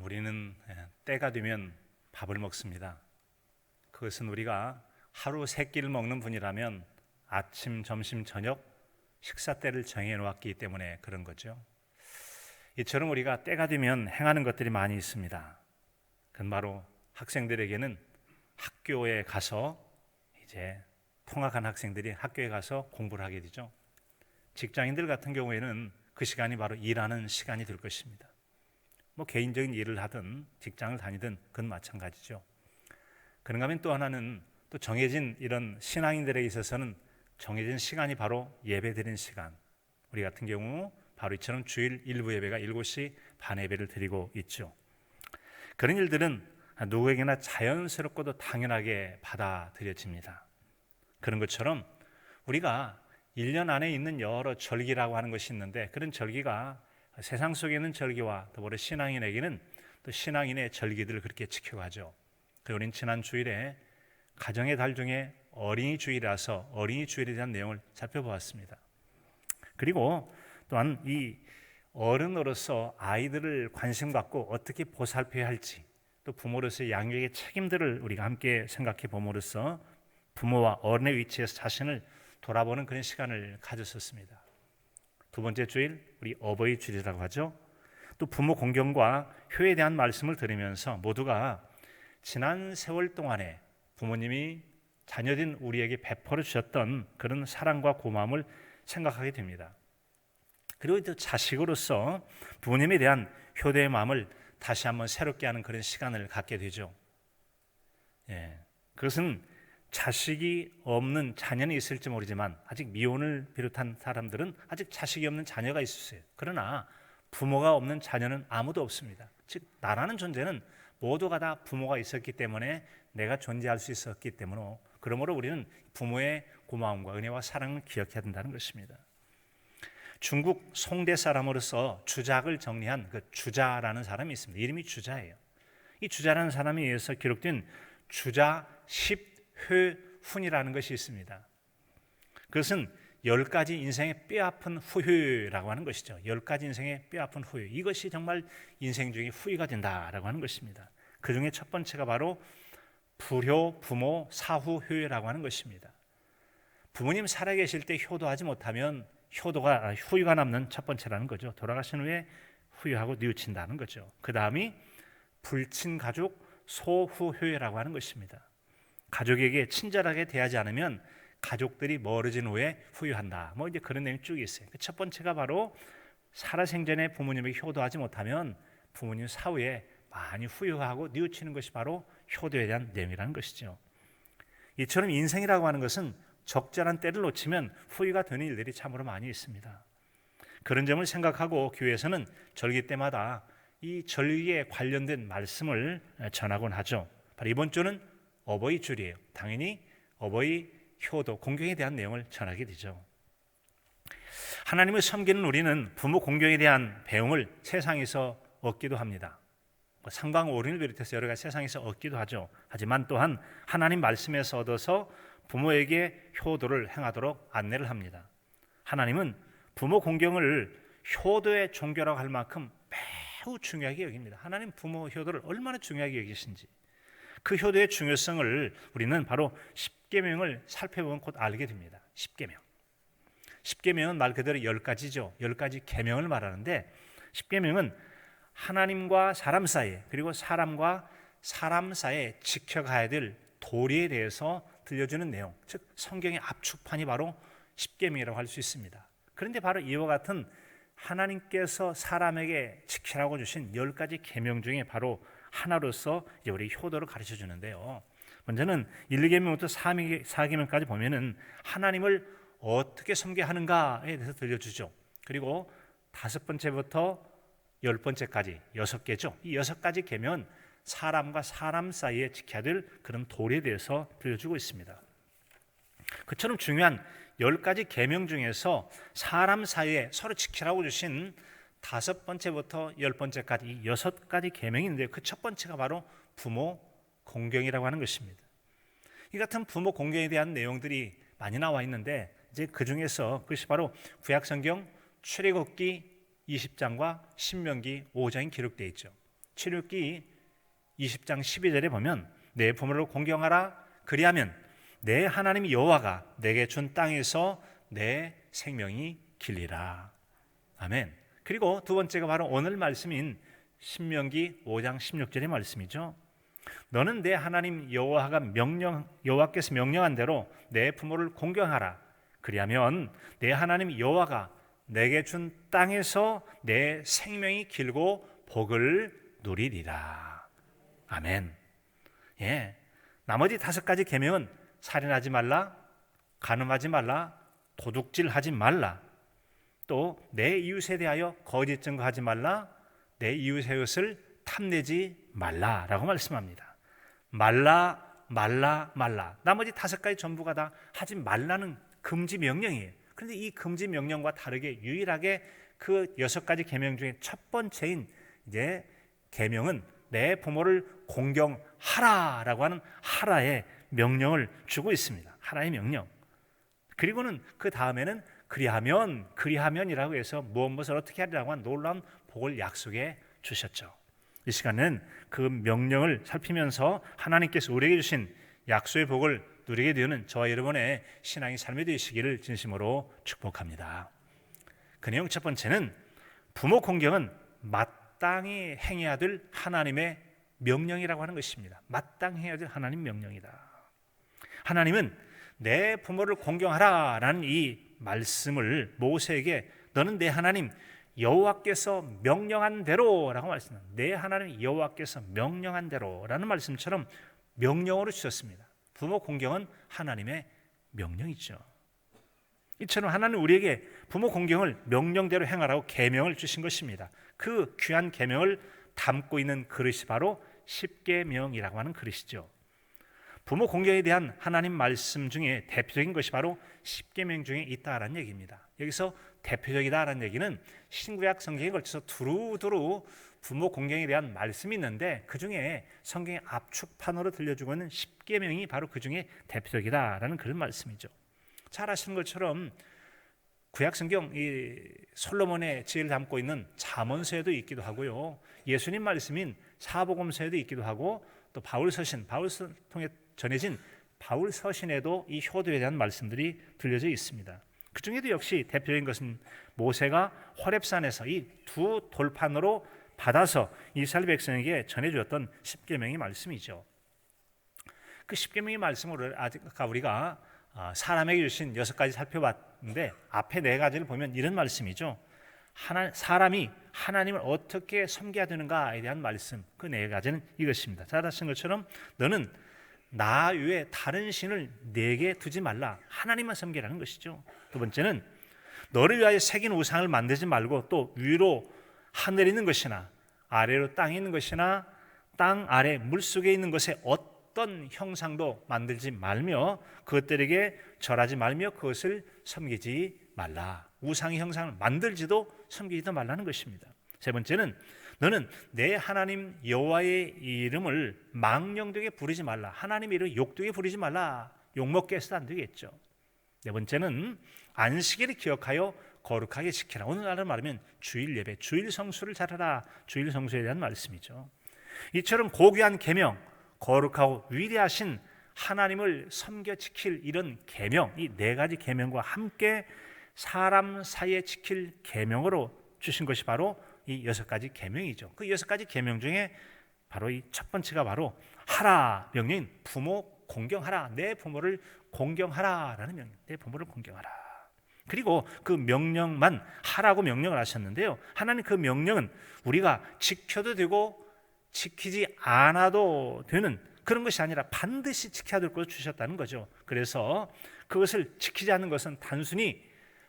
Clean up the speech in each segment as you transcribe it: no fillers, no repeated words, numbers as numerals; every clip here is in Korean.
우리는 때가 되면 밥을 먹습니다. 그것은 우리가 하루 세 끼를 먹는 분이라면 아침, 점심, 저녁 식사 때를 정해 놓았기 때문에 그런 거죠. 이처럼 우리가 때가 되면 행하는 것들이 많이 있습니다. 그건 바로 학생들에게는 학교에 가서 이제 통학한 학생들이 학교에 가서 공부를 하게 되죠. 직장인들 같은 경우에는 그 시간이 바로 일하는 시간이 될 것입니다. 개인적인 일을 하든 직장을 다니든 그건 마찬가지죠. 그런가 하면 또 하나는 또 정해진 이런 신앙인들에게 있어서는 정해진 시간이 바로 예배 드리는 시간. 우리 같은 경우 바로 이처럼 주일 일부 예배가 7시 반 예배를 드리고 있죠. 그런 일들은 누구에게나 자연스럽고도 당연하게 받아들여집니다. 그런 것처럼 우리가 1년 안에 있는 여러 절기라고 하는 것이 있는데 그런 절기가 세상 속에 있는 절기와 더불어 신앙인에게는 또 신앙인의 절기들을 그렇게 지켜가죠. 우리는 지난 주일에 가정의 달 중에 어린이 주일이라서 어린이 주일에 대한 내용을 살펴보았습니다. 그리고 또한 이 어른으로서 아이들을 관심 갖고 어떻게 보살펴야 할지 또 부모로서의 양육의 책임들을 우리가 함께 생각해 봄으로써 부모와 어른의 위치에서 자신을 돌아보는 그런 시간을 가졌었습니다. 두 번째 주일 우리 어버이 주일이라고 하죠. 또 부모 공경과 효에 대한 말씀을 들으면서 모두가 지난 세월 동안에 부모님이 자녀된 우리에게 베풀어 주셨던 그런 사랑과 고마움을 생각하게 됩니다. 그리고 또 자식으로서 부모님에 대한 효도의 마음을 다시 한번 새롭게 하는 그런 시간을 갖게 되죠. 그것은 자식이 없는 자녀는 있을지 모르지만 아직 미혼을 비롯한 사람들은 아직 자식이 없는 자녀가 있었어요. 그러나 부모가 없는 자녀는 아무도 없습니다. 즉 나라는 존재는 모두가 다 부모가 있었기 때문에 내가 존재할 수 있었기 때문에 그러므로 우리는 부모의 고마움과 은혜와 사랑을 기억해야 된다는 것입니다. 중국 송대 사람으로서 주작을 정리한 그 주자라는 사람이 있습니다. 이름이 주자예요. 이 주자라는 사람에 의해서 기록된 주자 10회훈이라는 것이 있습니다. 그것은 10가지 인생의 뼈아픈 후회라고 하는 것이죠. 10가지 인생의 뼈아픈 후회. 이것이 정말 인생 중에 후회가 된다라고 하는 것입니다. 그 중에 첫 번째가 바로 불효, 부모, 사후 효라고 하는 것입니다. 부모님 살아계실 때 효도하지 못하면 후유가 남는 첫 번째라는 거죠. 돌아가신 후에 후유하고 뉘우친다는 거죠. 그 다음이 불친 가족, 소후효라고 하는 것입니다. 가족에게 친절하게 대하지 않으면 가족들이 멀어진 후에 후유한다. 이제 그런 내용이 쭉 있어요. 첫 번째가 바로 살아생전에 부모님에게 효도하지 못하면 부모님 사후에 많이 후유하고 뉘우치는 것이 바로 효도에 대한 내용이라는 것이죠. 이처럼 인생이라고 하는 것은 적절한 때를 놓치면 후유가 되는 일들이 참으로 많이 있습니다. 그런 점을 생각하고 교회에서는 절기 때마다 이 절기에 관련된 말씀을 전하곤 하죠. 바로 이번 주는 어버이 주일이에요. 당연히 어버이 효도, 공경에 대한 내용을 전하게 되죠. 하나님을 섬기는 우리는 부모 공경에 대한 배움을 세상에서 얻기도 합니다. 상방오륜을 비롯해서 여러 가지 세상에서 얻기도 하죠. 하지만 또한 하나님 말씀에서 얻어서 부모에게 효도를 행하도록 안내를 합니다. 하나님은 부모 공경을 효도의 종교라고 할 만큼 매우 중요하게 여깁니다. 하나님 부모 효도를 얼마나 중요하게 여기신지 그 효도의 중요성을 우리는 바로 십계명을 살펴보면 곧 알게 됩니다. 십계명은 말 그대로 10가지죠. 10가지 계명을 말하는데 십계명은 하나님과 사람 사이에 그리고 사람과 사람 사이에 지켜가야 될 도리에 대해서 들려주는 내용, 즉 성경의 압축판이 바로 십계명이라고 할 수 있습니다. 그런데 바로 이와 같은 하나님께서 사람에게 지키라고 주신 10가지 계명 중에 바로 하나로서 이제 우리 효도를 가르쳐 주는데요. 먼저는 1계명부터 4계명까지 보면은 하나님을 어떻게 섬겨야 하는가에 대해서 들려주죠. 그리고 5번째부터 10번째까지 6개죠. 이 6가지 계명은 사람과 사람 사이에 지켜야 될 그런 도리에 대해서 들려주고 있습니다. 그처럼 중요한 10가지 계명 중에서 사람 사이에 서로 지키라고 주신 5번째부터 10번째까지 이 6가지 계명인데 그 첫 번째가 바로 부모 공경이라고 하는 것입니다. 이 같은 부모 공경에 대한 내용들이 많이 나와 있는데 이제 그 중에서 그것이 바로 구약성경 출애굽기 20장과 신명기 5장에 기록되어 있죠. 출애굽기 20장 12절에 보면 내 부모를 공경하라 그리하면 내 하나님 여호와가 내게 준 땅에서 내 생명이 길리라. 아멘. 그리고 두 번째가 바로 오늘 말씀인 신명기 5장 16절의 말씀이죠. 너는 내 하나님 여호와께서 명령한 대로 내 부모를 공경하라. 그리하면 내 하나님 여호와가 내게 준 땅에서 내 생명이 길고 복을 누리리라. 아멘. 예. 나머지 5가지 계명은 살인하지 말라, 간음하지 말라, 도둑질하지 말라, 또 내 이웃에 대하여 거짓 증거하지 말라, 내 이웃의 것을 탐내지 말라라고 말씀합니다. 말라, 말라, 말라. 나머지 5가지 전부가 다 하지 말라는 금지 명령이에요. 그런데 이 금지 명령과 다르게 유일하게 그 6가지 계명 중에 첫 번째인 이제 계명은 내 부모를 공경하라라고 하는 하라의 명령을 주고 있습니다. 하라의 명령. 그리고는 그 다음에는 그리하면이라고 해서 무엇을 어떻게 하리라고 한 놀라운 복을 약속해 주셨죠. 이 시간은 그 명령을 살피면서 하나님께서 우리에게 주신 약속의 복을 누리게 되는 저와 여러분의 신앙의 삶이 되시기를 진심으로 축복합니다. 그 내용 첫 번째는 부모 공경은 마땅히 행해야 될 하나님의 명령이라고 하는 것입니다. 마땅히 해야 될 하나님 명령이다. 하나님은 내 부모를 공경하라라는 이 말씀을 모세에게 너는 내 하나님 여호와께서 명령한 대로라고 말씀합니다. 내 하나님 여호와께서 명령한 대로라는 말씀처럼 명령으로 주셨습니다. 부모 공경은 하나님의 명령이죠. 이처럼 하나님은 우리에게 부모 공경을 명령대로 행하라고 계명을 주신 것입니다. 그 귀한 계명을 담고 있는 그릇이 바로 십계명이라고 하는 그릇이죠. 부모 공경에 대한 하나님 말씀 중에 대표적인 것이 바로 십계명 중에 있다라는 얘기입니다. 여기서 대표적이다라는 얘기는 신구약 성경에 걸쳐서 두루두루 부모 공경에 대한 말씀이 있는데 그 중에 성경의 압축판으로 들려주고 있는 십계명이 바로 그 중에 대표적이다라는 그런 말씀이죠. 잘 아시는 것처럼 구약 성경 이 솔로몬의 지혜를 담고 있는 잠언서에도 있기도 하고요. 예수님 말씀인 사복음서에도 있기도 하고 또 바울을 통해 전해진 바울 서신에도 이 효도에 대한 말씀들이 들려져 있습니다. 그 중에도 역시 대표적인 것은 모세가 호렙산에서 이 두 돌판으로 받아서 이스라엘 백성에게 전해주었던 십계명의 말씀이죠. 그 십계명의 말씀으로 아까 우리가 사람에게 주신 6가지 살펴봤는데 앞에 4가지를 보면 이런 말씀이죠. 사람이 하나님을 어떻게 섬겨야 되는가에 대한 말씀, 그 4가지는 이것입니다. 잘 아시는 것처럼 너는 나 외에 다른 신을 내게 두지 말라. 하나님만 섬기라는 것이죠. 두 번째는 너를 위하여 새긴 우상을 만들지 말고 또 위로 하늘에 있는 것이나 아래로 땅에 있는 것이나 땅 아래 물속에 있는 것에 어떤 형상도 만들지 말며 그것들에게 절하지 말며 그것을 섬기지 말라. 우상의 형상을 만들지도 섬기지도 말라는 것입니다. 세 번째는 너는 내 하나님 여호와의 이름을 망령되게 부르지 말라. 하나님의 이름을 욕되게 부르지 말라. 욕먹게 해서도 안 되겠죠. 네 번째는 안식일을 기억하여 거룩하게 지키라. 오늘날로 말하면 주일 예배, 주일 성수를 잘하라. 주일 성수에 대한 말씀이죠. 이처럼 고귀한 계명, 거룩하고 위대하신 하나님을 섬겨 지킬 이런 계명, 이 4가지 계명과 함께 사람 사이에 지킬 계명으로 주신 것이 바로 이 6가지 계명이죠. 그 6가지 계명 중에 바로 이 첫 번째가 바로 하라 명령인 부모 공경하라. 내 부모를 공경하라라는 명령. 내 부모를 공경하라. 그리고 그 명령만 하라고 명령을 하셨는데요. 하나님 그 명령은 우리가 지켜도 되고 지키지 않아도 되는 그런 것이 아니라 반드시 지켜야 될 것을 주셨다는 거죠. 그래서 그것을 지키지 않는 것은 단순히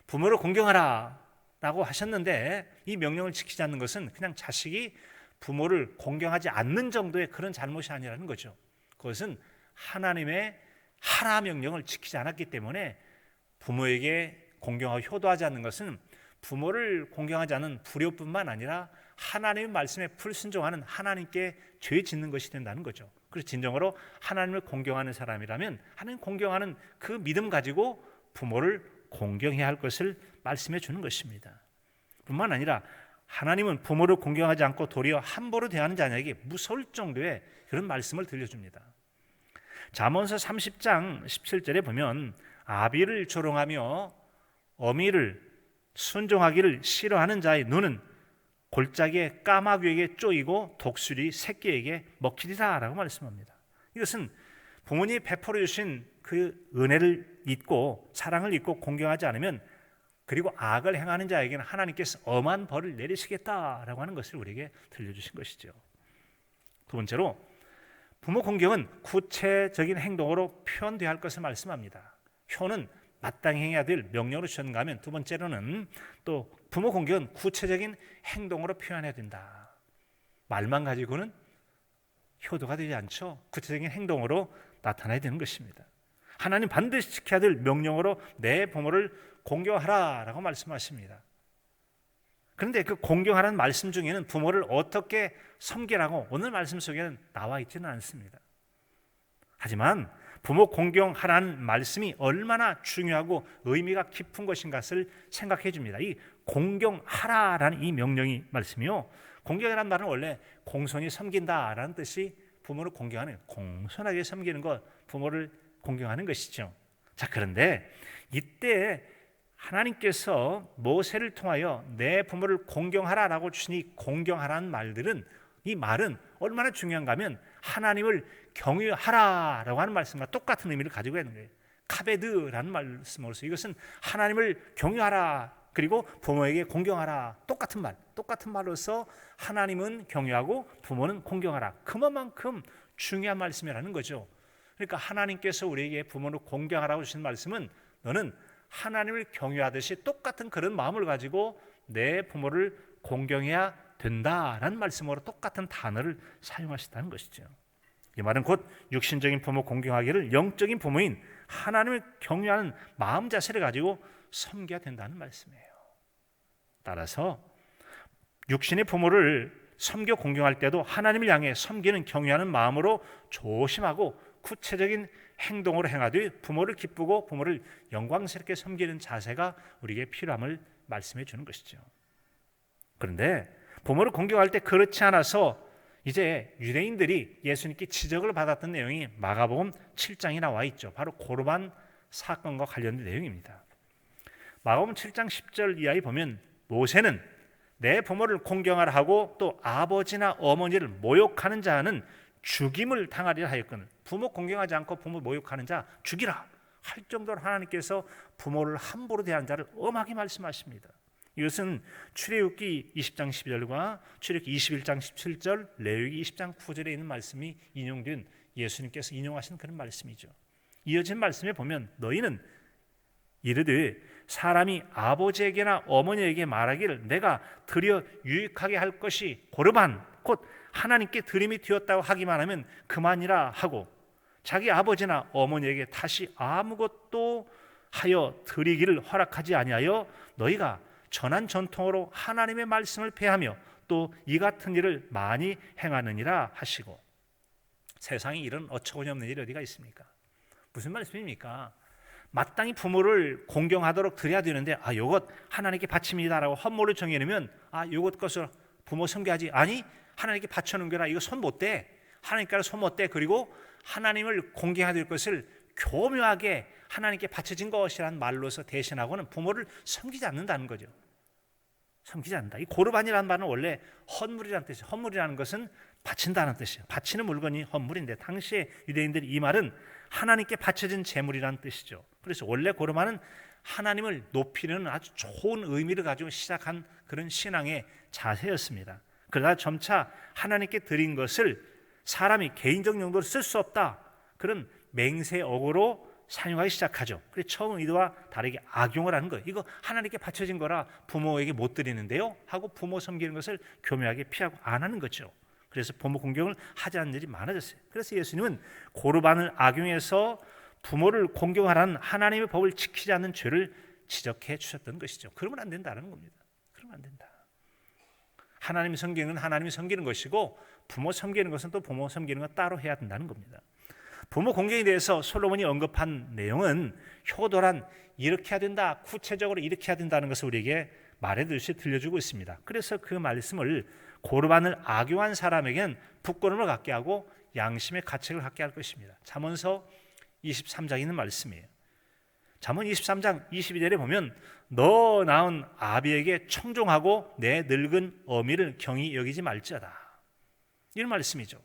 부모를 공경하라 라고 하셨는데 이 명령을 지키지 않는 것은 그냥 자식이 부모를 공경하지 않는 정도의 그런 잘못이 아니라는 거죠. 그것은 하나님의 하라 명령을 지키지 않았기 때문에 부모에게 공경하고 효도하지 않는 것은 부모를 공경하지 않은 불효뿐만 아니라 하나님의 말씀에 불순종하는 하나님께 죄 짓는 것이 된다는 거죠. 그래서 진정으로 하나님을 공경하는 사람이라면 하나님 공경하는 그 믿음 가지고 부모를 공경해야 할 것을 말씀해 주는 것입니다. 뿐만 아니라 하나님은 부모를 공경하지 않고 도리어 함부로 대하는 자녀에게 무서울 정도의 그런 말씀을 들려줍니다. 잠언서 30장 17절에 보면 아비를 조롱하며 어미를 순종하기를 싫어하는 자의 눈은 골짜기에 까마귀에게 쪼이고 독수리 새끼에게 먹히리라 라고 말씀합니다. 이것은 부모님이 베풀어 주신 그 은혜를 잊고 사랑을 잊고 공경하지 않으면, 그리고 악을 행하는 자에게는 하나님께서 엄한 벌을 내리시겠다라고 하는 것을 우리에게 들려주신 것이죠. 두 번째로 부모 공경은 구체적인 행동으로 표현되어야 할 것을 말씀합니다. 효는 마땅히 행해야 될 명령으로 주셨는가 하면, 두 번째로는 또 부모 공경은 구체적인 행동으로 표현해야 된다. 말만 가지고는 효도가 되지 않죠. 구체적인 행동으로 나타나야 되는 것입니다. 하나님 반드시 지켜야 될 명령으로 내 부모를 공경하라라고 말씀하십니다. 그런데 그 공경하라는 말씀 중에는 부모를 어떻게 섬기라고 오늘 말씀 속에는 나와 있지는 않습니다. 하지만 부모 공경하라는 말씀이 얼마나 중요하고 의미가 깊은 것인가를 생각해 줍니다. 이 공경하라라는 이 명령이 말씀이요, 공경이라는 말은 원래 공손히 섬긴다라는 뜻이 부모를 공경하는, 공손하게 섬기는 것, 부모를 공경하는 것이죠. 자, 그런데 이때 하나님께서 모세를 통하여 내 부모를 공경하라라고 주시니 공경하라는 말들은, 이 말은 얼마나 중요한가 하면 하나님을 경유하라라고 하는 말씀과 똑같은 의미를 가지고 있는 거예요. 카베드라는 말씀으로서 이것은 하나님을 경유하라, 그리고 부모에게 공경하라, 똑같은 말로서 하나님은 경유하고 부모는 공경하라, 그만큼 중요한 말씀이라는 거죠. 그러니까 하나님께서 우리에게 부모를 공경하라고 주신 말씀은 너는 하나님을 경유하듯이 똑같은 그런 마음을 가지고 내 부모를 공경해야 된다라는 말씀으로 똑같은 단어를 사용하셨다는 것이죠. 이 말은 곧 육신적인 부모 공경하기를 영적인 부모인 하나님을 경유하는 마음 자세를 가지고 섬겨야 된다는 말씀이에요. 따라서 육신의 부모를 섬겨 공경할 때도 하나님을 향해 섬기는 경유하는 마음으로 조심하고 구체적인 행동으로 행하되 부모를 기쁘고 부모를 영광스럽게 섬기는 자세가 우리에게 필요함을 말씀해 주는 것이죠. 그런데 부모를 공경할 때 그렇지 않아서 이제 유대인들이 예수님께 지적을 받았던 내용이 마가복음 7장에 나와 있죠. 바로 고르반 사건과 관련된 내용입니다. 마가복음 7장 10절 이하에 보면 모세는 내 부모를 공경하라 하고 또 아버지나 어머니를 모욕하는 자는 죽임을 당하리라 하였거늘, 부모 공경하지 않고 부모 모욕하는 자 죽이라 할 정도로 하나님께서 부모를 함부로 대하는 자를 엄하게 말씀하십니다. 이것은 출애굽기 20장 12절과 출애굽기 21장 17절, 레위기 20장 9절에 있는 말씀이 인용된 예수님께서 인용하신 그런 말씀이죠. 이어진 말씀에 보면 너희는 이르되 사람이 아버지에게나 어머니에게 말하기를 내가 드려 유익하게 할 것이 고르반 곧 하나님께 드림이 되었다고 하기만 하면 그만이라 하고 자기 아버지나 어머니에게 다시 아무것도 하여 드리기를 허락하지 아니하여 너희가 전한 전통으로 하나님의 말씀을 폐하며 또 이 같은 일을 많이 행하느니라 하시고. 세상에 이런 어처구니 없는 일이 어디가 있습니까? 무슨 말씀입니까? 마땅히 부모를 공경하도록 드려야 되는데 요것 하나님께 바칩니다라고 헛모를 정해놓으면 요것 것을 부모 섬겨하지, 아니 하나님께 바쳐놓은 이거 손 못 대, 하나님께로 손 못 대, 그리고 하나님을 공경해야 될 것을 교묘하게 하나님께 바쳐진 것이라는 말로서 대신하고는 부모를 섬기지 않는다는 거죠. 섬기지 않는다. 이 고르반이라는 말은 원래 헌물이라는 뜻이에요. 헌물이라는 것은 바친다는 뜻이에요. 바치는 물건이 헌물인데 당시에 유대인들이 이 말은 하나님께 바쳐진 제물이라는 뜻이죠. 그래서 원래 고르반은 하나님을 높이는 아주 좋은 의미를 가지고 시작한 그런 신앙의 자세였습니다. 그러다 점차 하나님께 드린 것을 사람이 개인적 용도로 쓸 수 없다, 그런 맹세어구로 사용하기 시작하죠. 그래서 처음 의도와 다르게 악용을 하는 거예요. 이거 하나님께 바쳐진 거라 부모에게 못 드리는데요 하고 부모 섬기는 것을 교묘하게 피하고 안 하는 거죠. 그래서 부모 공경을 하지 않는 일이 많아졌어요. 그래서 예수님은 고르반을 악용해서 부모를 공경하라는 하나님의 법을 지키지 않는 죄를 지적해 주셨던 것이죠. 그러면 안 된다는 겁니다. 그러면 안 된다. 하나님 섬기는 하나님이 섬기는 것이고 부모 섬기는 것은 또 부모 섬기는 것 따로 해야 된다는 겁니다. 부모 공경에 대해서 솔로몬이 언급한 내용은 효도란 이렇게 해야 된다, 구체적으로 이렇게 해야 된다는 것을 우리에게 말해듯이 들려주고 있습니다. 그래서 그 말씀을 고르반을 악용한 사람에게는 부끄러움을 갖게 하고 양심의 가책을 갖게 할 것입니다. 잠언서 23장에 있는 말씀이에요. 잠언 23장 22절에 보면 너 낳은 아비에게 청종하고 내 늙은 어미를 경히 여기지 말지어다. 이런 말씀이죠.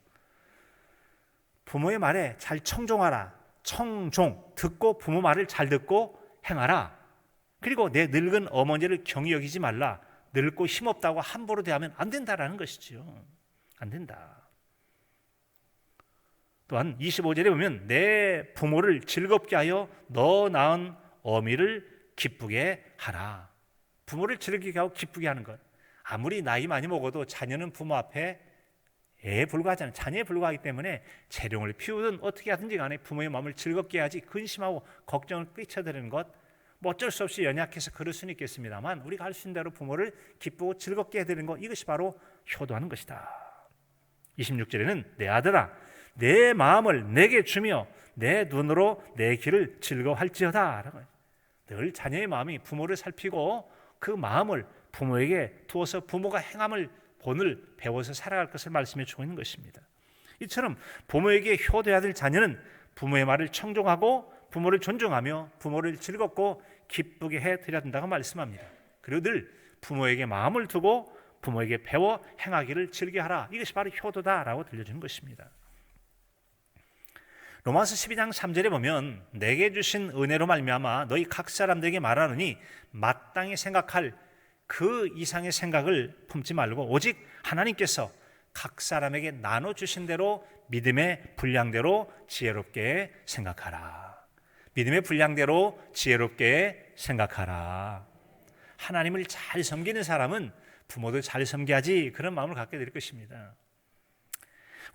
부모의 말에 잘 청종하라. 청종, 듣고 부모 말을 잘 듣고 행하라. 그리고 내 늙은 어머니를 경히 여기지 말라. 늙고 힘없다고 함부로 대하면 안 된다라는 것이죠. 안 된다. 또한 25절에 보면 내 부모를 즐겁게 하여 너 낳은 어미를 기쁘게 하라. 부모를 즐겁게 하고 기쁘게 하는 것. 아무리 나이 많이 먹어도 자녀는 부모 앞에 애에 불과하잖아요. 자녀에 불과하기 때문에 재롱을 피우든 어떻게 하든지 간에 부모의 마음을 즐겁게 해야지 근심하고 걱정을 끼쳐드리는 것, 뭐 어쩔 수 없이 연약해서 그럴 수는 있겠습니다만 우리가 할 수 있는 대로 부모를 기쁘고 즐겁게 해드리는 것, 이것이 바로 효도하는 것이다. 26절에는 내 아들아 내 마음을 내게 주며 내 눈으로 내 길을 즐거워할지어다. 늘 자녀의 마음이 부모를 살피고 그 마음을 부모에게 두어서 부모가 행함을 본을 배워서 살아갈 것을 말씀해 주고 있는 것입니다. 이처럼 부모에게 효도해야 될 자녀는 부모의 말을 청종하고 부모를 존중하며 부모를 즐겁고 기쁘게 해드려야 된다고 말씀합니다. 그리고 늘 부모에게 마음을 두고 부모에게 배워 행하기를 즐겨하라. 이것이 바로 효도다라고 들려주는 것입니다. 로마서 12장 3절에 보면 내게 주신 은혜로 말미암아 너희 각 사람들에게 말하노니 마땅히 생각할 그 이상의 생각을 품지 말고 오직 하나님께서 각 사람에게 나눠주신 대로 믿음의 분량대로 지혜롭게 생각하라. 믿음의 분량대로 지혜롭게 생각하라. 하나님을 잘 섬기는 사람은 부모도 잘 섬겨야지, 그런 마음을 갖게 될 것입니다.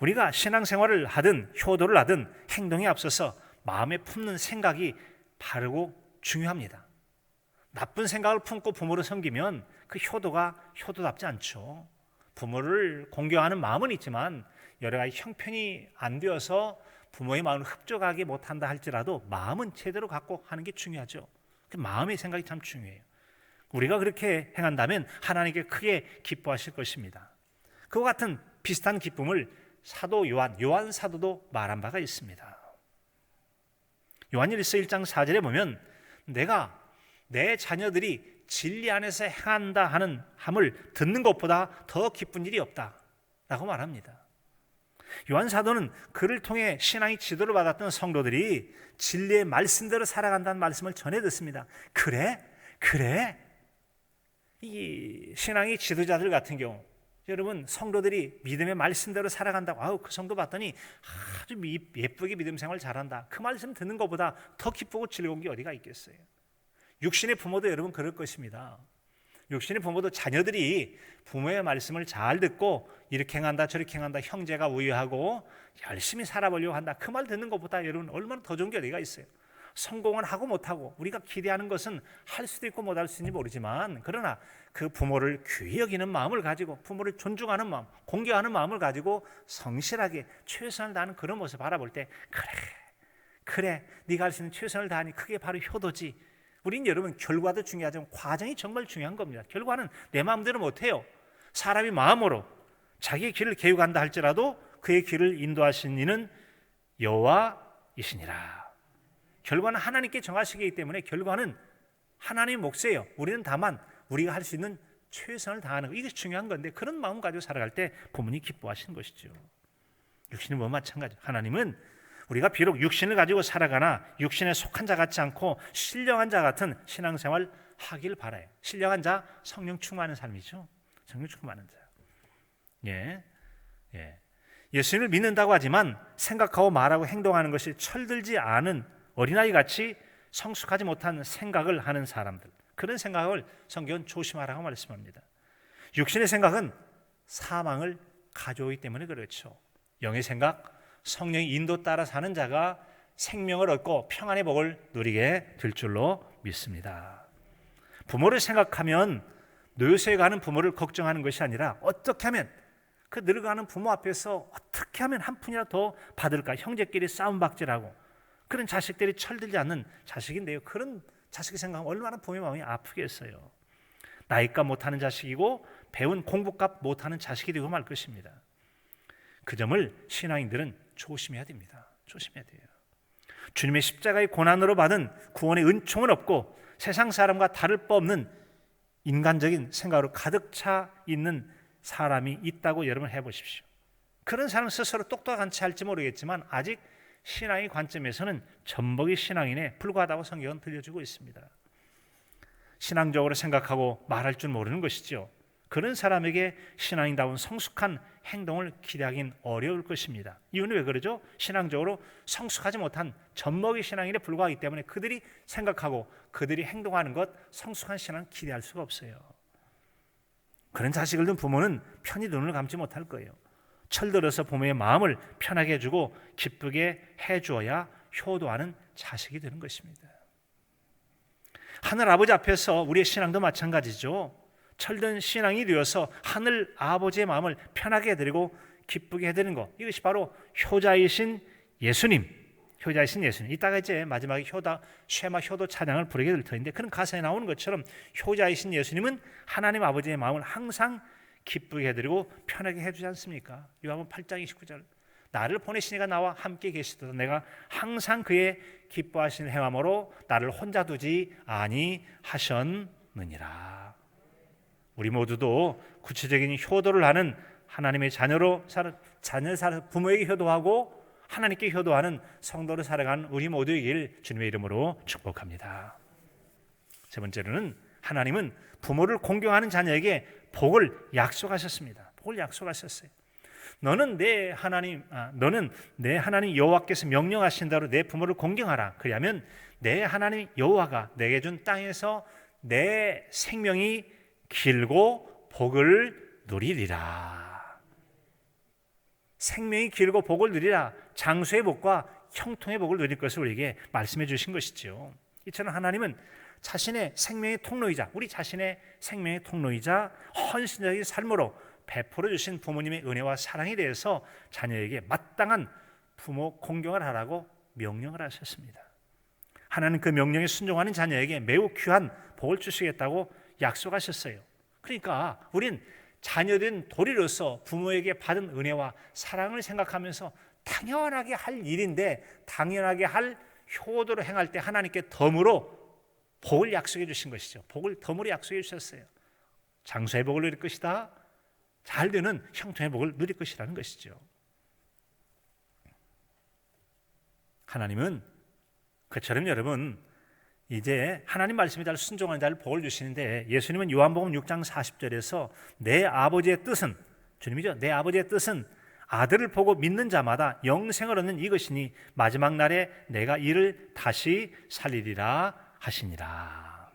우리가 신앙생활을 하든 효도를 하든 행동에 앞서서 마음에 품는 생각이 바르고 중요합니다. 나쁜 생각을 품고 부모를 섬기면 그 효도가 효도답지 않죠. 부모를 공경하는 마음은 있지만 여러 가지 형편이 안 되어서 부모의 마음을 흡족하게 못한다 할지라도 마음은 제대로 갖고 하는 게 중요하죠. 그 마음의 생각이 참 중요해요. 우리가 그렇게 행한다면 하나님께 크게 기뻐하실 것입니다. 그와 같은 비슷한 기쁨을 사도 요한 사도도 말한 바가 있습니다. 요한일서 1장 4절에 보면 내가 내 자녀들이 진리 안에서 행한다 하는 함을 듣는 것보다 더 기쁜 일이 없다라고 말합니다. 요한 사도는 그를 통해 신앙의 지도를 받았던 성도들이 진리의 말씀대로 살아간다는 말씀을 전해 듣습니다. 그래? 이 신앙의 지도자들 같은 경우, 여러분 성도들이 믿음의 말씀대로 살아간다고, 그 성도 봤더니 아주 예쁘게 믿음 생활 잘한다, 그 말씀 듣는 것보다 더 기쁘고 즐거운 게 어디가 있겠어요? 육신의 부모도 여러분 그럴 것입니다. 육신의 부모도 자녀들이 부모의 말씀을 잘 듣고 이렇게 행한다 저렇게 행한다, 형제가 우애하고 열심히 살아보려고 한다, 그 말 듣는 것보다 여러분 얼마나 더 좋은 게 어디가 있어요? 성공은 하고 못하고 우리가 기대하는 것은 할 수도 있고 못할 수 있는지 모르지만, 그러나 그 부모를 귀히 여기는 마음을 가지고 부모를 존중하는 마음, 공경하는 마음을 가지고 성실하게 최선을 다하는 그런 모습을 바라볼 때 그래 네가 할 수 있는 최선을 다하니 그게 바로 효도지. 우린 여러분 결과도 중요하지만 과정이 정말 중요한 겁니다. 결과는 내 마음대로 못해요. 사람이 마음으로 자기의 길을 개혁한다 할지라도 그의 길을 인도하신 이는 여호와이시니라. 결과는 하나님께 정하시기 때문에 결과는 하나님의 몫이에요. 우리는 다만 우리가 할 수 있는 최선을 다하는 것, 이게 중요한 건데, 그런 마음 가지고 살아갈 때 부모님이 기뻐하시는 것이죠. 육신은 뭐 마찬가지. 하나님은 우리가 비록 육신을 가지고 살아가나 육신에 속한 자 같지 않고 신령한 자 같은 신앙생활 하길 바라요. 신령한 자, 성령 충만한 삶이죠. 성령 충만한 자. 예수님을 믿는다고 하지만 생각하고 말하고 행동하는 것이 철들지 않은 어린아이 같이 성숙하지 못한 생각을 하는 사람들, 그런 생각을 성경은 조심하라고 말씀합니다. 육신의 생각은 사망을 가져오기 때문에 그렇죠. 영의 생각, 성령의 인도 따라 사는 자가 생명을 얻고 평안의 복을 누리게 될 줄로 믿습니다. 부모를 생각하면 노여서에 가는 부모를 걱정하는 것이 아니라 어떻게 하면 그 늙어가는 부모 앞에서 어떻게 하면 한 푼이라도 더 받을까, 형제끼리 싸움박질하고 그런 자식들이 철들지 않는 자식인데요, 그런 자식이 생각하면 얼마나 부모의 마음이 아프겠어요. 나이값 못하는 자식이고 배운 공부값 못하는 자식이 되고 말 것입니다. 그 점을 신앙인들은 조심해야 됩니다. 조심해야 돼요. 주님의 십자가의 고난으로 받은 구원의 은총은 없고 세상 사람과 다를 바 없는 인간적인 생각으로 가득 차 있는 사람이 있다고 여러분 해보십시오. 그런 사람 스스로 똑똑한지 할지 모르겠지만 아직 신앙의 관점에서는 전복이 신앙인에 불과하다고 성경은 들려주고 있습니다. 신앙적으로 생각하고 말할 줄 모르는 것이죠. 그런 사람에게 신앙인다운 성숙한 행동을 기대하기는 어려울 것입니다. 이유는 왜 그러죠? 신앙적으로 성숙하지 못한 젖먹이 신앙인에 불과하기 때문에 그들이 생각하고 그들이 행동하는 것 성숙한 신앙은 기대할 수가 없어요. 그런 자식을 둔 부모는 편히 눈을 감지 못할 거예요. 철들어서 부모의 마음을 편하게 해주고 기쁘게 해주어야 효도하는 자식이 되는 것입니다. 하늘 아버지 앞에서 우리의 신앙도 마찬가지죠. 철든 신앙이 되어서 하늘 아버지의 마음을 편하게 해드리고 기쁘게 해드리는 것, 이것이 바로 효자이신 예수님. 효자이신 예수님. 이따가 이제 마지막에 쉐마 효도 찬양을 부르게 될 터인데 그런 가사에 나오는 것처럼 효자이신 예수님은 하나님 아버지의 마음을 항상 기쁘게 해드리고 편하게 해주지 않습니까? 요한복음 8장 29절 나를 보내시니가 나와 함께 계시도다 내가 항상 그의 기뻐하시는 행함으로 나를 혼자 두지 아니하셨느니라. 우리 모두도 구체적인 효도를 하는 하나님의 자녀로 사는 부모에게 효도하고 하나님께 효도하는 성도로 살아가는 우리 모두이길 주님의 이름으로 축복합니다. 세 번째로는 하나님은 부모를 공경하는 자녀에게 복을 약속하셨습니다. 복을 약속하셨어요. 너는 내 하나님 여호와께서 명령하신 대로 내 부모를 공경하라. 그리하면 내 하나님 여호와가 내게 준 땅에서 내 생명이 길고 복을 누리리라. 생명이 길고 복을 누리라. 장수의 복과 형통의 복을 누릴 것을 우리에게 말씀해 주신 것이죠. 이처럼 하나님은 자신의 생명의 통로이자 우리 자신의 생명의 통로이자 헌신적인 삶으로 베풀어 주신 부모님의 은혜와 사랑에 대해서 자녀에게 마땅한 부모 공경을 하라고 명령을 하셨습니다. 하나님 그 명령에 순종하는 자녀에게 매우 귀한 복을 주시겠다고 약속하셨어요. 그러니까 우린 자녀된 도리로서 부모에게 받은 은혜와 사랑을 생각하면서 당연하게 할 일인데 당연하게 할 효도를 행할 때 하나님께 덤으로 복을 약속해 주신 것이죠. 복을 덤으로 약속해 주셨어요. 장수의 복을 누릴 것이다. 잘 되는 형통의 복을 누릴 것이라는 것이죠. 하나님은 그처럼 여러분 이제 하나님 말씀에 잘 순종하는 자를 복을 주시는데 예수님은 요한복음 6장 40절에서 내 아버지의 뜻은 주님이죠. 내 아버지의 뜻은 아들을 보고 믿는 자마다 영생을 얻는 이것이니 마지막 날에 내가 이를 다시 살리리라 하시니라.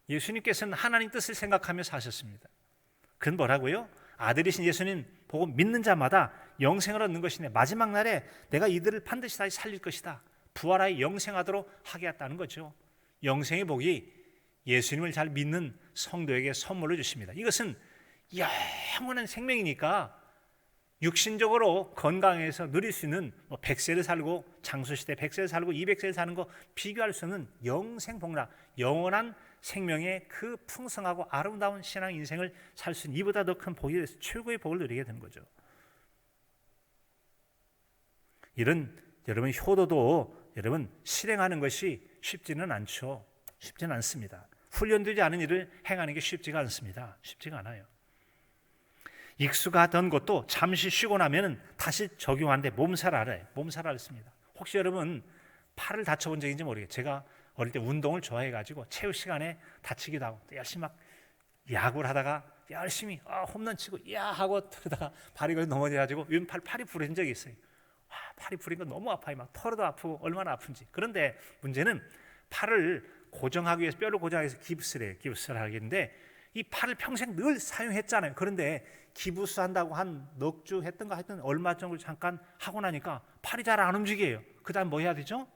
예수님께서는 하나님 뜻을 생각하며 사셨습니다. 그건 뭐라고요? 아들이신 예수님 보고 믿는 자마다 영생을 얻는 것이네. 마지막 날에 내가 이들을 반드시 다시 살릴 것이다. 부활하여 영생하도록 하게 했다는 거죠. 영생의 복이 예수님을 잘 믿는 성도에게 선물로 주십니다. 이것은 영원한 생명이니까 육신적으로 건강해서 누릴 수 있는 100세를 살고 장수시대 100세를 살고 200세를 사는 거 비교할 수 없는 영생 복락, 영원한 생명의 그 풍성하고 아름다운 신앙 인생을 살 수 있는 이보다 더 큰 복이 돼서 최고의 복을 누리게 되는 거죠. 이런 여러분 효도도 여러분 실행하는 것이 쉽지는 않죠. 쉽지는 않습니다. 훈련되지 않은 일을 행하는 게 쉽지가 않습니다. 쉽지가 않아요. 익숙하던 것도 잠시 쉬고 나면 다시 적용하는데 몸살 알아요. 몸살 앓습니다. 혹시 여러분 팔을 다쳐본 적인지 모르겠어요. 제가 어릴 때 운동을 좋아해가지고 체육 시간에 다치기도 하고 열심히 막 야구를 하다가 열심히 홈런 치고 야 하고 그러다가 발이 거의 넘어져가지고 왼팔 팔이 부러진 적이 있어요. 팔이 부린 건 너무 아파요. 막 털어도 아프고 얼마나 아픈지. 그런데 문제는 팔을 고정하기 위해서 뼈를 고정하기 위해서 기부스를 하겠는데 이 팔을 평생 늘 사용했잖아요. 그런데 기부스 한다고 한 넉 주 했던가 하여튼 얼마 정도 잠깐 하고 나니까 팔이 잘 안 움직여요. 그 다음 뭐 해야 되죠?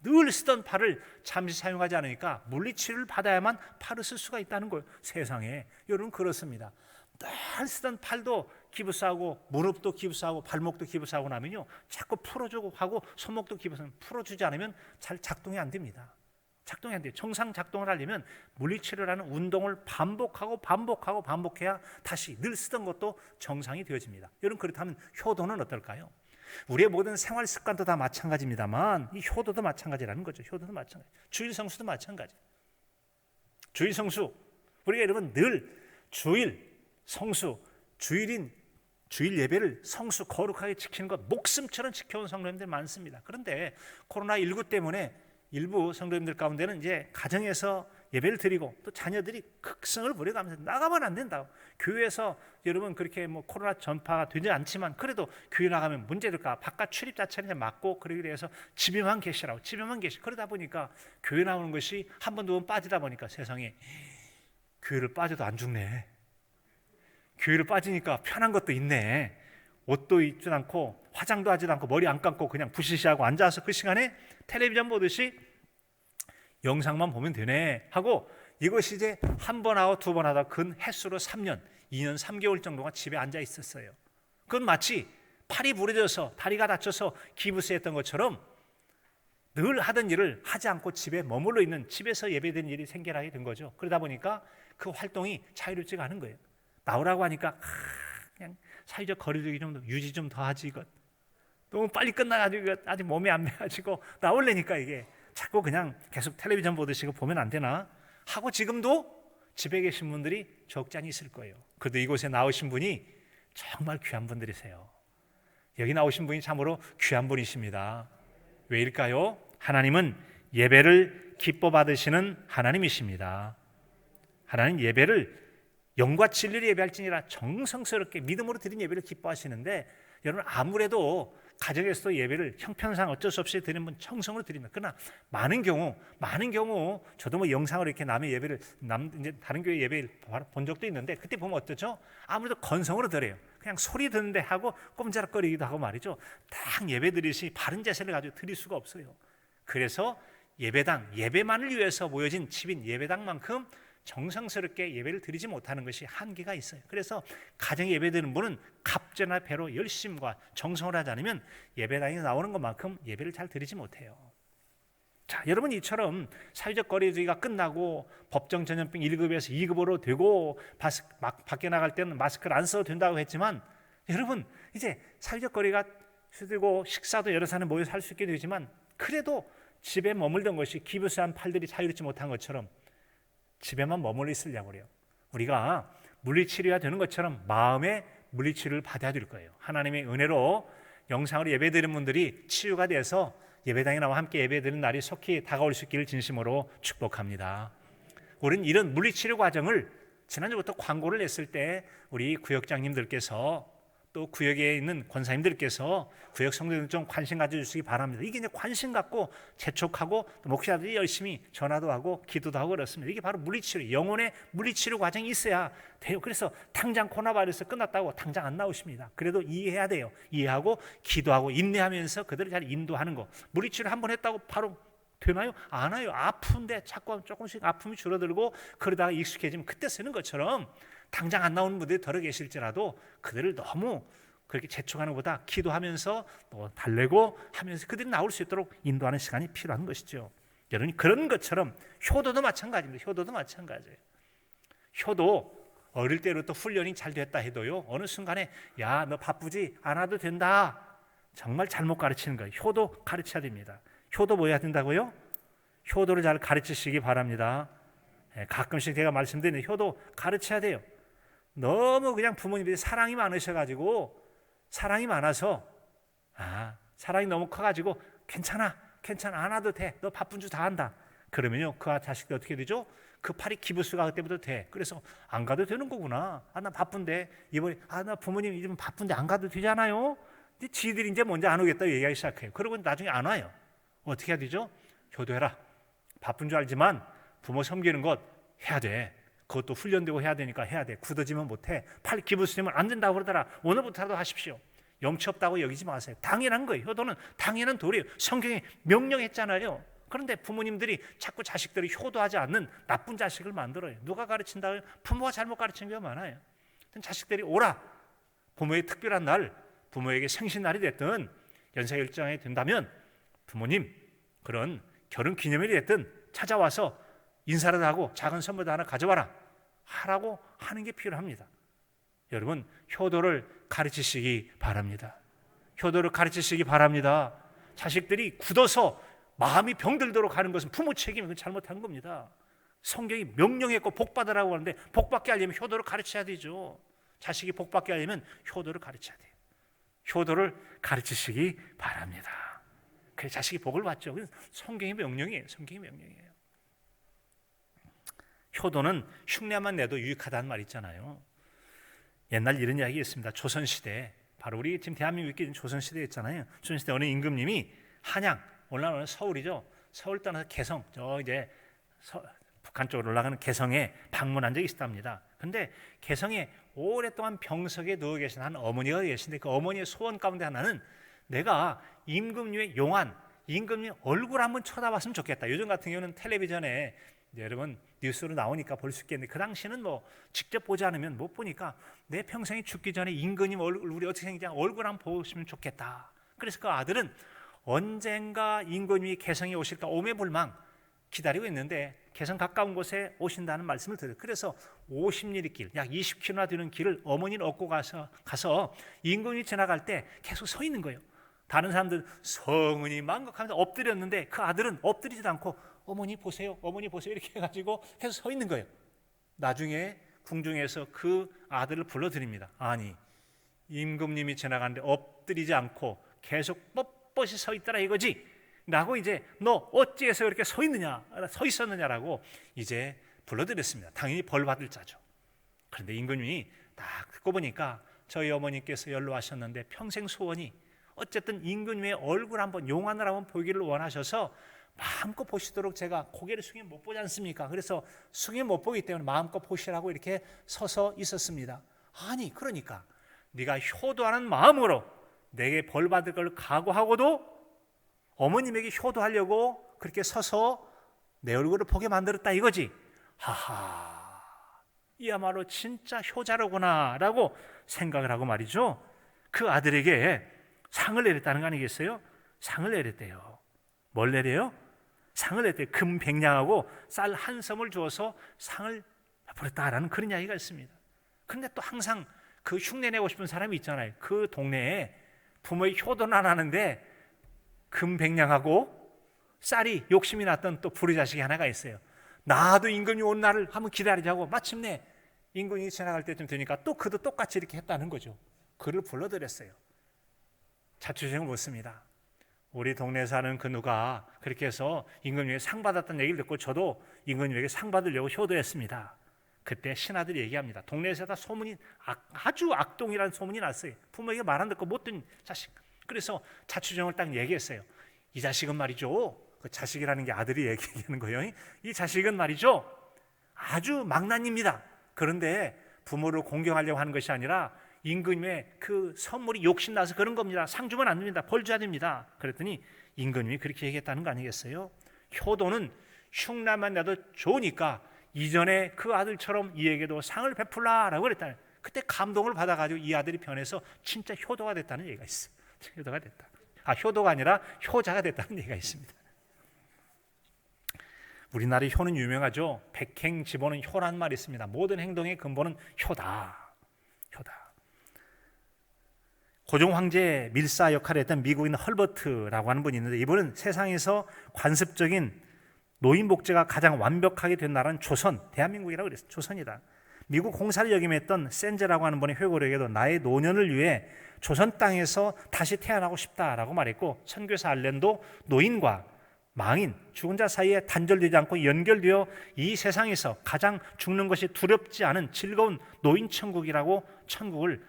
늘 쓰던 팔을 잠시 사용하지 않으니까 물리치료를 받아야만 팔을 쓸 수가 있다는 거예요. 세상에. 여러분 그렇습니다. 늘 쓰던 팔도 기부스하고 무릎도 기부스하고 발목도 기부스하고 나면요 자꾸 풀어주고 하고 손목도 기부스하고 풀어주지 않으면 잘 작동이 안 됩니다. 작동이 안 돼요. 정상 작동을 하려면 물리치료라는 운동을 반복해야 다시 늘 쓰던 것도 정상이 되어집니다. 여러분, 그렇다면 효도는 어떨까요? 우리의 모든 생활 습관도 다 마찬가지입니다만 이 효도도 마찬가지라는 거죠. 효도도 마찬가지. 주일 성수도 마찬가지. 주일 성수, 우리가 여러분 늘 주일 성수, 주일 예배를 성수 거룩하게 지키는 것 목숨처럼 지켜온 성도님들 많습니다. 그런데 코로나19 때문에 일부 성도님들 가운데는 이제 가정에서 예배를 드리고 또 자녀들이 극성을 부려가면서 나가면 안 된다고, 교회에서 여러분 그렇게 뭐 코로나 전파가 되지 않지만 그래도 교회 나가면 문제될까 바깥 출입 자체는 막고, 그러기 위해서 집에만 계시라고, 집에만 계시. 그러다 보니까 교회 나오는 것이 한 번 두 번 빠지다 보니까 세상에 교회를 빠져도 안 죽네, 교회를 빠지니까 편한 것도 있네, 옷도 입지 않고 화장도 하지도 않고 머리 안 감고 그냥 부시시하고 앉아서 그 시간에 텔레비전 보듯이 영상만 보면 되네 하고, 이것이 이제 한 번 하고 두 번 하다 근 횟수로 3년, 2년 3개월 정도가 집에 앉아 있었어요. 그건 마치 팔이 부러져서 다리가 다쳐서 기부스했던 것처럼 늘 하던 일을 하지 않고 집에 머물러 있는, 집에서 예배드리는 일이 생겨나게 된 거죠. 그러다 보니까 그 활동이 자유롭지가 않은 거예요. 나오라고 하니까 그냥 사회적 거리두기 좀 유지 좀 더 하지, 이것 너무 빨리 끝나가지고 아직 몸이 안 배가지고 나올래니까 이게 자꾸 그냥 계속 텔레비전 보듯이 보면 안 되나 하고, 지금도 집에 계신 분들이 적지 않이 있을 거예요. 그래도 이곳에 나오신 분이 정말 귀한 분들이세요. 여기 나오신 분이 참으로 귀한 분이십니다. 왜일까요? 하나님은 예배를 기뻐 받으시는 하나님이십니다. 하나님 예배를 영과 진리로 예배할지니라 정성스럽게 믿음으로 드린 예배를 기뻐하시는데, 여러분 아무래도 가정에서도 예배를 형편상 어쩔 수 없이 드리는 분 정성으로 드립니다. 그러나 많은 경우 저도 뭐 영상으로 이렇게 남의 예배를 이제 다른 교회 예배를 본 적도 있는데, 그때 보면 어떠죠? 아무래도 건성으로 드려요. 그냥 소리 듣는데 하고 꼼지락거리기도 하고 말이죠. 딱 예배 드리시 바른 자세를 가지고 드릴 수가 없어요. 그래서 예배만을 위해서 모여진 집인 예배당만큼 정성스럽게 예배를 드리지 못하는 것이 한계가 있어요. 그래서 가정에 예배드리는 분은 갑제나 배로 열심과 정성을 하지 않으면 예배당에 나오는 것만큼 예배를 잘 드리지 못해요. 자, 여러분 이처럼 사회적 거리두기가 끝나고 법정 전염병 1급에서 2급으로 되고 밖에 나갈 때는 마스크를 안 써도 된다고 했지만, 여러분 이제 사회적 거리가 되고 식사도 여러 사람이 모여서 할 수 있게 되지만, 그래도 집에 머물던 것이 기부스한 팔들이 자유롭지 못한 것처럼 집에만 머물러 있으려고 그래요. 우리가 물리치료가 되는 것처럼 마음의 물리치료를 받아야 될 거예요. 하나님의 은혜로 영상으로 예배드리는 분들이 치유가 돼서 예배당에 나와 함께 예배드리는 날이 속히 다가올 수 있기를 진심으로 축복합니다. 우리는 이런 물리치료 과정을 지난주부터 광고를 냈을 때 우리 구역장님들께서 또 구역에 있는 권사님들께서 구역 성도들 좀 관심 가져주시기 바랍니다. 이게 이제 관심 갖고 재촉하고 또 목사들이 열심히 전화도 하고 기도도 하고 그렇습니다. 이게 바로 물리치료, 영혼의 물리치료 과정이 있어야 돼요. 그래서 당장 코로나 바이러스 끝났다고 당장 안 나오십니다. 그래도 이해해야 돼요. 이해하고 기도하고 인내하면서 그들을 잘 인도하는 거. 물리치료 한 번 했다고 바로 되나요? 안 와요. 아픈데 자꾸 조금씩 아픔이 줄어들고 그러다가 익숙해지면 그때 쓰는 것처럼 당장 안 나오는 분들이 덜어 계실지라도 그들을 너무 그렇게 재촉하는 것보다 기도하면서 또 달래고 하면서 그들이 나올 수 있도록 인도하는 시간이 필요한 것이죠. 여러분 그런 것처럼 효도도 마찬가지입니다. 효도도 마찬가지예요. 효도 어릴 때부터 훈련이 잘 됐다 해도요, 어느 순간에 야, 너 바쁘지? 안 와도 된다. 정말 잘못 가르치는 거예요. 효도 가르쳐야 됩니다. 효도 뭐 해야 된다고요? 효도를 잘 가르치시기 바랍니다. 가끔씩 제가 말씀드리는 효도 가르쳐야 돼요. 너무 그냥 부모님들이 사랑이 많으셔가지고, 사랑이 많아서 사랑이 너무 커가지고 괜찮아 안 와도 돼, 너 바쁜 줄 다 안다. 그러면요 그 자식들 어떻게 되죠? 그 팔이 기부스가 그때부터 돼. 그래서 안 가도 되는 거구나. 나 바쁜데 이번에 나 부모님 이제 바쁜데 안 가도 되잖아요. 근데 지들이 이제 먼저 안 오겠다고 얘기하기 시작해요. 그러고 나중에 안 와요. 어떻게 해야 되죠? 효도해라. 바쁜 줄 알지만 부모 섬기는 것 해야 돼. 그것도 훈련되고 해야 되니까 해야 돼. 굳어지면 못해. 팔 기부스면 안 된다고 그러더라. 오늘부터라도 하십시오. 염치 없다고 여기지 마세요. 당연한 거예요. 효도는 당연한 도리예요. 성경이 명령했잖아요. 그런데 부모님들이 자꾸 자식들이 효도하지 않는 나쁜 자식을 만들어요. 누가 가르친다고요? 부모가 잘못 가르치는 경우가 많아요. 자식들이 오라. 부모의 특별한 날, 부모에게 생신날이 됐든 연사일정이 된다면 부모님 그런 결혼 기념일이 됐든 찾아와서 인사를 하고 작은 선물도 하나 가져와라 하라고 하는 게 필요합니다. 여러분, 효도를 가르치시기 바랍니다. 효도를 가르치시기 바랍니다. 자식들이 굳어서 마음이 병들도록 하는 것은 부모 책임이 잘못한 겁니다. 성경이 명령했고 복받으라고 하는데 복받게 하려면 효도를 가르쳐야 되죠. 자식이 복받게 하려면 효도를 가르쳐야 돼요. 효도를 가르치시기 바랍니다. 그래 자식이 복을 받죠. 성경의 명령이에요. 성경의 명령이에요. 효도는 흉내만 내도 유익하다는 말 있잖아요. 옛날 이런 이야기 있습니다. 조선시대, 바로 우리 지금 대한민국에 있는 조선시대 있잖아요. 조선시대 어느 임금님이 한양, 올라오는 서울이죠. 서울 떠나서 개성, 이제 북한 쪽으로 올라가는 개성에 방문한 적이 있답니다. 근데 개성에 오랫동안 병석에 누워 계신 한 어머니가 계신데 그 어머니의 소원 가운데 하나는 내가 임금님의 용안, 임금님 얼굴 한번 쳐다봤으면 좋겠다. 요즘 같은 경우는 텔레비전에 여러분 뉴스로 나오니까 볼 수 있겠는데 그 당시는 뭐 직접 보지 않으면 못 보니까 내 평생이 죽기 전에 임금님 얼굴이 어떻게 생긴지 얼굴 한번 보시면 좋겠다. 그래서 그 아들은 언젠가 임금님이 개성에 오실까 오매불망 기다리고 있는데 개성 가까운 곳에 오신다는 말씀을 들어요. 그래서 50리의 길, 약 20km나 되는 길을 어머니를 얻고 가서 임금님이 지나갈 때 계속 서 있는 거예요. 다른 사람들 성은이 만극하면서 엎드렸는데 그 아들은 엎드리지도 않고 어머니 보세요, 어머니 보세요 이렇게 해가지고 계속 서 있는 거예요. 나중에 궁중에서 그 아들을 불러드립니다. 아니, 임금님이 지나가는데 엎드리지 않고 계속 뻣뻣이 서 있더라 이거지? 라고 이제 너 어찌해서 이렇게 서 있었느냐라고 이제 불러드렸습니다. 당연히 벌 받을 자죠. 그런데 임금님이 딱 듣고 보니까 저희 어머니께서 연로하셨는데 평생 소원이 어쨌든 임금님의 얼굴 한번 용안을 한번 보기를 원하셔서 마음껏 보시도록 제가 고개를 숙이면 못 보지 않습니까? 그래서 숙이면 못 보기 때문에 마음껏 보시라고 이렇게 서서 있었습니다. 아니 그러니까 네가 효도하는 마음으로 내게 벌 받을 걸 각오하고도 어머님에게 효도하려고 그렇게 서서 내 얼굴을 보게 만들었다 이거지. 하하, 이야말로 진짜 효자로구나 라고 생각을 하고 말이죠. 그 아들에게 상을 내렸다는 거 아니겠어요? 상을 내렸대요. 뭘 내려요? 상을 냈대요. 금 100냥하고 쌀 한 섬을 주어서 상을 베풀었다라는 그런 이야기가 있습니다. 그런데 또 항상 그 흉내내고 싶은 사람이 있잖아요. 그 동네에 부모의 효도는 안 하는데 금 100냥하고 쌀이 욕심이 났던 또 부르자식이 하나가 있어요. 나도 임금이 온 날을 한번 기다리자고 마침내 임금이 지나갈 때쯤 되니까 또 그도 똑같이 이렇게 했다는 거죠. 그를 불러드렸어요. 자초지종을 묻습니다. 우리 동네에 사는 그 누가 그렇게 해서 임금님에게 상 받았다는 얘기를 듣고 저도 임금님에게 상 받으려고 효도했습니다. 그때 신하들이 얘기합니다. 동네에서 다 소문이 아주 악동이라는 소문이 났어요. 부모에게 말 안 듣고 못된 자식. 그래서 자초지종을 딱 얘기했어요. 이 자식은 말이죠. 그 자식이라는 게 아들이 얘기하는 거예요. 이 자식은 말이죠. 아주 망난입니다. 그런데 부모를 공경하려고 하는 것이 아니라 임금님의 그 선물이 욕심나서 그런 겁니다. 상 주면 안 됩니다. 벌 줘야 됩니다. 그랬더니 임금님이 그렇게 얘기했다는 거 아니겠어요? 효도는 흉내만 내도 좋으니까 이전에 그 아들처럼 이에게도 상을 베풀라라고 그랬다. 그때 감동을 받아가지고 이 아들이 변해서 진짜 효도가 됐다는 얘기가 있어요. 효도가 됐다. 효도가 아니라 효자가 됐다는 얘기가 있습니다. 우리나라의 효는 유명하죠. 백행지보는 효라는 말이 있습니다. 모든 행동의 근본은 효다. 효다. 고종 황제의 밀사 역할을 했던 미국인 헐버트라고 하는 분이 있는데 이분은 세상에서 관습적인 노인 복제가 가장 완벽하게 된 나라는 조선, 대한민국이라고 그랬어요. 조선이다. 미국 공사를 역임했던 센제라고 하는 분의 회고록에도 나의 노년을 위해 조선 땅에서 다시 태어나고 싶다라고 말했고 선교사 알렌도 노인과 망인, 죽은 자 사이에 단절되지 않고 연결되어 이 세상에서 가장 죽는 것이 두렵지 않은 즐거운 노인 천국이라고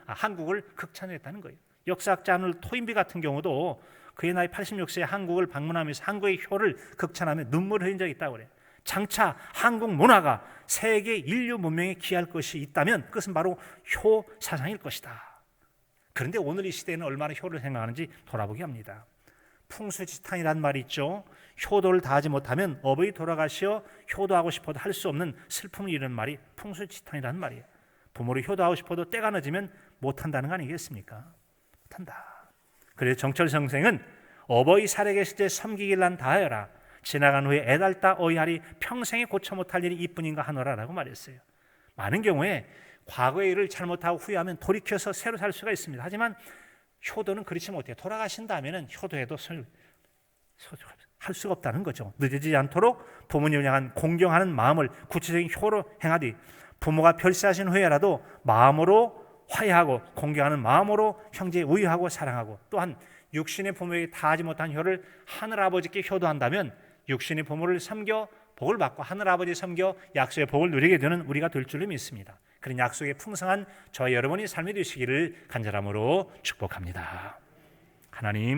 한국을 극찬했다는 거예요. 역사학자 아놀드 토인비 같은 경우도 그의 나이 86세에 한국을 방문하면서 한국의 효를 극찬하며 눈물을 흘린 적이 있다고 그래요. 장차 한국 문화가 세계 인류 문명에 기할 것이 있다면 그것은 바로 효 사상일 것이다. 그런데 오늘 이 시대에는 얼마나 효를 생각하는지 돌아보게 합니다. 풍수지탄이란 말이 있죠. 효도를 다하지 못하면 어버이 돌아가시어 효도하고 싶어도 할 수 없는 슬픔을 이루는 말이 풍수지탄이란 말이에요. 부모를 효도하고 싶어도 때가 늦으면 못한다는 거 아니겠습니까? 못한다. 그래서 정철 선생은 어버이 살아계실 때 섬기길 난 다하여라. 지나간 후에 애달다 어이하리 평생에 고쳐 못할 일이 이뿐인가 하노라라고 말했어요. 많은 경우에 과거의 일을 잘못하고 후회하면 돌이켜서 새로 살 수가 있습니다. 하지만 효도는 그렇지 못해요. 돌아가신다면 효도에도 할 수가 없다는 거죠. 늦어지지 않도록 부모님을 향한 공경하는 마음을 구체적인 효로 행하되 부모가 별세하신 후에라도 마음으로 화해하고 공경하는 마음으로 형제 우애하고 사랑하고 또한 육신의 부모에게 다하지 못한 효를 하늘아버지께 효도한다면 육신의 부모를 섬겨 복을 받고 하늘아버지 섬겨 약속의 복을 누리게 되는 우리가 될 줄로 믿습니다. 그런 약속의 풍성한 저와 여러분의 삶이 되시기를 간절함으로 축복합니다. 하나님